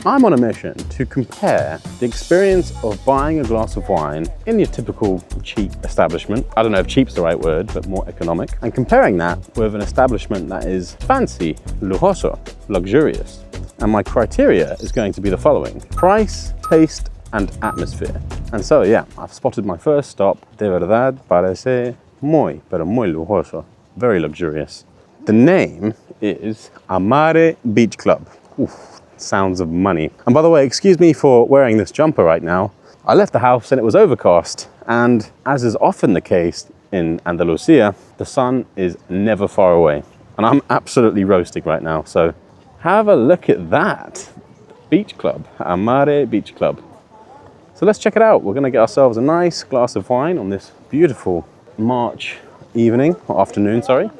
I'm on a mission to compare the experience of buying a glass of wine in your typical cheap establishment. I don't know if cheap's the right word, but more economic. And comparing that with an establishment that is fancy, lujoso, luxurious. And my criteria is going to be the following: price, taste, and atmosphere. And so, yeah, I've spotted my first stop. De verdad parece muy, pero muy lujoso. Very luxurious. The name is IMMERSIVE Beach Club. Oof, sounds of money. And by the way, excuse me for wearing this jumper right now. I left the house and it was overcast. And as is often the case in Andalusia, the sun is never far away. And I'm absolutely roasting right now. So have a look at that. Beach Club, IMMERSIVE Beach Club. So let's check it out. We're gonna get ourselves a nice glass of wine on this beautiful March evening, or afternoon, sorry.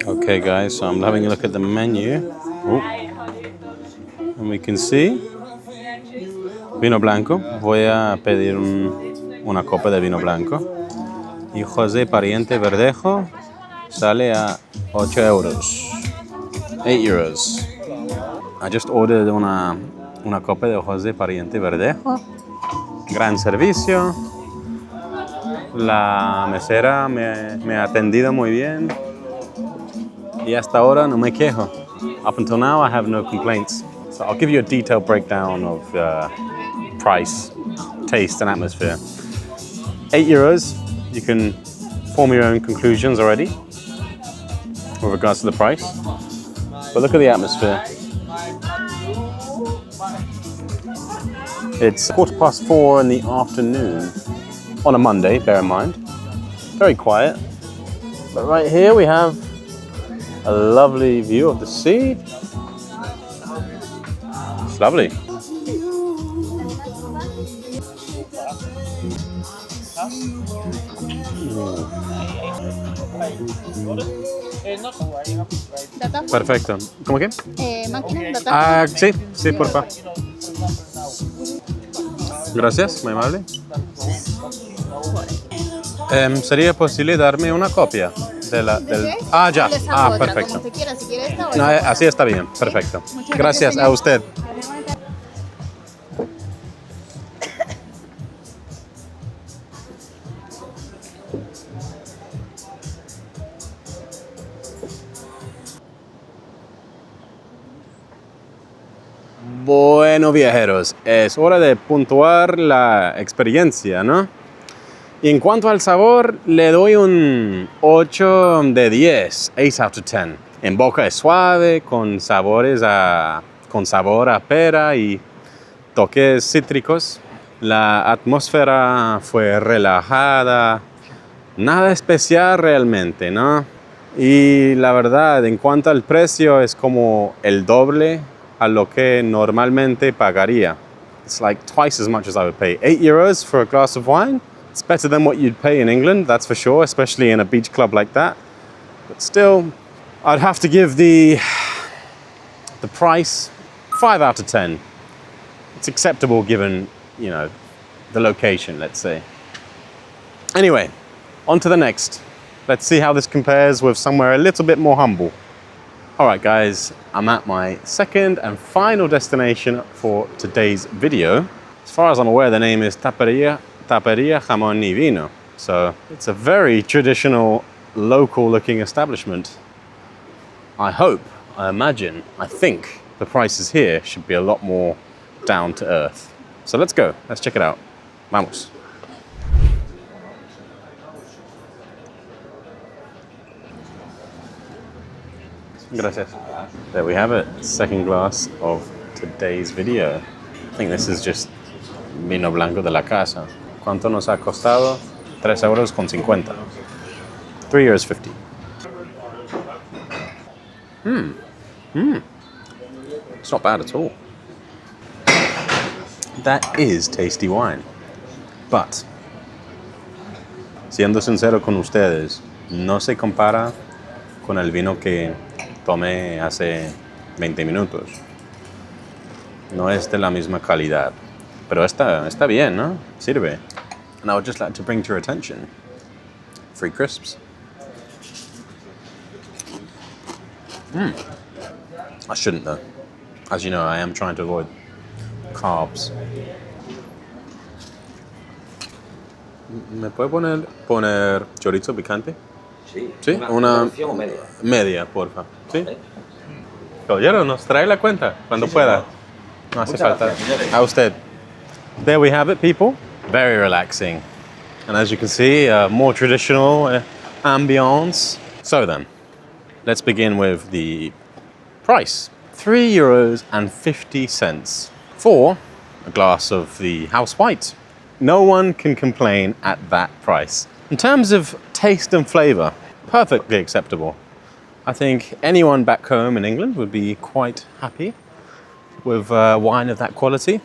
Okay guys, so I'm having a look at the menu. Oh. And we can see vino blanco. Voy a pedir una copa de vino blanco. Y José Pariente Verdejo sale a 8 euros. 8 euros. I just ordered una copa de José Pariente Verdejo. Gran servicio. La mesera me ha atendido muy bien. Y hasta ahora no me quejo. Up until now, I have no complaints. So I'll give you a detailed breakdown of price, taste, and atmosphere. 8 euros. You can form your own conclusions already with regards to the price. But look at the atmosphere. It's 4:15 in the afternoon on a Monday, bear in mind. Very quiet. But right here we have a lovely view of the sea. It's lovely. Perfecto. ¿Cómo qué? Máquina, Sí, sí, por favor. Gracias, muy amable. ¿Sería posible darme una copia de la del? Ah, ya. Ah, perfecto. Como usted quiera, si quiere esta o No, esta. así está bien, perfecto. Muchas Gracias a señor. usted. Bueno, viajeros, es hora de puntuar la experiencia, ¿no? Y en cuanto al sabor, le doy un 8 de 10, 8 out of 10. En boca es suave, con sabor a pera y toques cítricos. La atmósfera fue relajada, nada especial realmente, ¿no? Y la verdad, en cuanto al precio, es como el doble a lo que normalmente pagaría. It's like twice as much as I would pay. 8 euros for a glass of wine. It's better than what you'd pay in England, that's for sure, especially in a beach club like that. But still, I'd have to give the price 5 out of 10. It's acceptable given, you know, the location, let's say. Anyway, on to the next. Let's see how this compares with somewhere a little bit more humble. All right, guys, I'm at my second and final destination for today's video. As far as I'm aware, the name is Taperia Jamón y Vino. So it's a very traditional, local-looking establishment. I hope, I imagine, I think the prices here should be a lot more down to earth. So let's go, let's check it out. Vamos. Gracias. There we have it, second glass of today's video. I think this is just vino blanco de la casa. ¿Cuánto nos ha costado? 3,50 €. 3,50 €. It's not bad at all. That is tasty wine. But, siendo sincero con ustedes, no se compara con el vino que tomé hace 20 minutos. No es de la misma calidad. Pero está bien, ¿no? Sirve. And I would just like to bring to your attention free crisps. I shouldn't though. As you know, I am trying to avoid carbs. ¿Me puede poner chorizo picante? Sí. Sí, una porción o media. media, porfa. ¿Sí? Caballero, nos trae la cuenta cuando pueda. No hace falta. A usted. There we have it, people. Very relaxing. And as you can see, more traditional ambience. So then, let's begin with the price. €3.50 for a glass of the house white. No one can complain at that price. In terms of taste and flavor, perfectly acceptable. I think anyone back home in England would be quite happy with wine of that quality.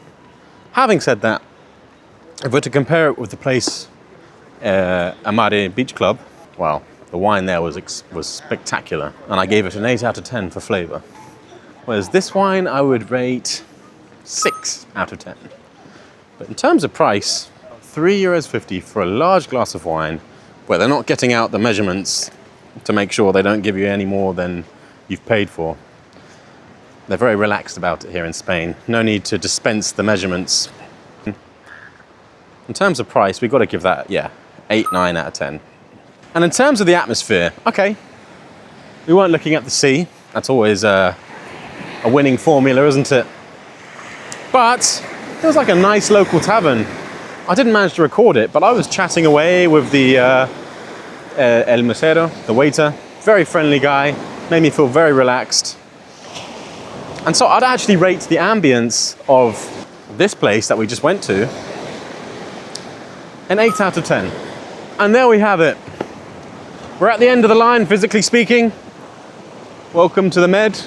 Having said that, if we're to compare it with the place, Amare Beach Club, well, the wine there was spectacular, and I gave it an 8 out of 10 for flavor. Whereas this wine, I would rate 6 out of 10. But in terms of price, €3.50 for a large glass of wine, where they're not getting out the measurements to make sure they don't give you any more than you've paid for. They're very relaxed about it here in Spain. No need to dispense the measurements. In terms of price, we've got to give that, 8, 9 out of 10. And in terms of the atmosphere, okay, we weren't looking at the sea. That's always a winning formula, isn't it? But it was like a nice local tavern. I didn't manage to record it, but I was chatting away with the el mesero, the waiter. Very friendly guy, made me feel very relaxed. And so I'd actually rate the ambience of this place that we just went to an 8 out of 10. And there we have it. We're at the end of the line, physically speaking. Welcome to the Med.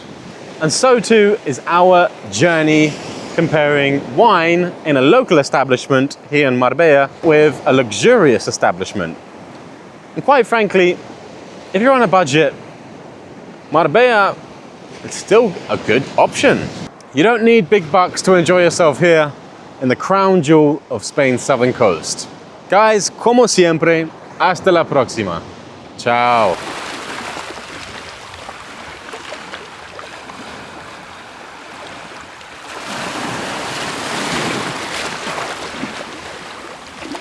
And so too is our journey comparing wine in a local establishment here in Marbella with a luxurious establishment. And quite frankly, if you're on a budget, Marbella is still a good option. You don't need big bucks to enjoy yourself here in the crown jewel of Spain's southern coast. Guys, como siempre, hasta la próxima. Ciao.